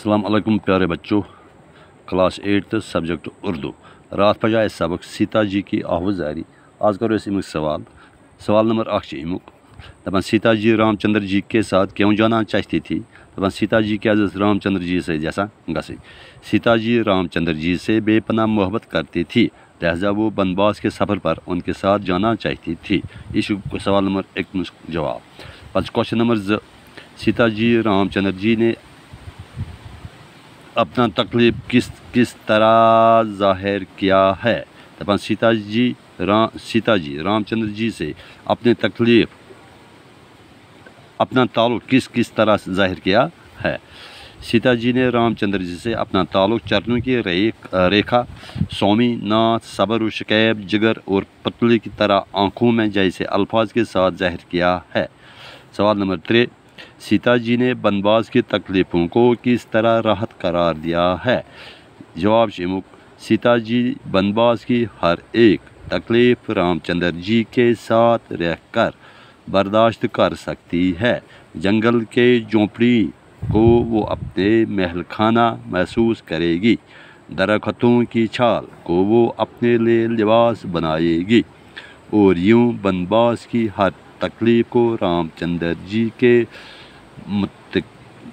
अस्सलाम वालेकुम प्यारे बच्चों। Class 8 subject Urdu. रात पढ़ा सबक सीता जी की आवाजारी। आज करो अमुक सवाल नंबर 1 अमुक दपान सीता जी रामचंद्र जी के साथ क्यों जाना चाहती थी। दपान सीता जी क्या रामचंद्र जी से जैसा गसी। सीता जी रामचंद्र जी से बेपनाह मोहब्बत करती थी, लिहाजा वो बनवास के सफ़र पर उनके साथ जाना चाहती थी। इस सवाल नंबर 1 जवाब। पाँच क्वेश्चन नंबर 2 सीता जी रामचंद्र जी ने अपना तकलीफ किस तरह जाहिर किया है। दपान सीता जी रामचंद्र जी से अपना ताल्लुक किस तरह जाहिर किया है। सीता जी ने रामचंद्र जी से अपना ताल्लुक चरणों की रेखा, सौमी, नाथ, सब्र, शकैब, जिगर और पतली की तरह आँखों में जैसे अल्फाज के साथ जाहिर किया है। सवाल नंबर 3 सीता जी ने बनवास की तकलीफ़ों को किस तरह राहत करार दिया है। जवाब शिमुक सीता जी बनवास की हर एक तकलीफ़ रामचंद्र जी के साथ रहकर बर्दाश्त कर सकती है। जंगल के झोंपड़ी को वो अपने महल खाना महसूस करेगी, दरख्तों की छाल को वो अपने लिए लिबास बनाएगी और यूं बनवास की हर तकलीफ़ को रामचंद्र जी के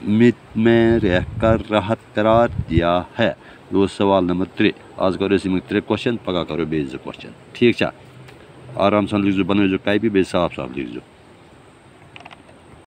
में रहकर राहत करार दिया है। वो सवाल नंबर 3। आज करो इसी में 3 क्वेश्चन, पका करो बेज क्वेश्चन। ठीक है, आराम से लिख जो, बनो जो टाइप भी साफ लिख जो।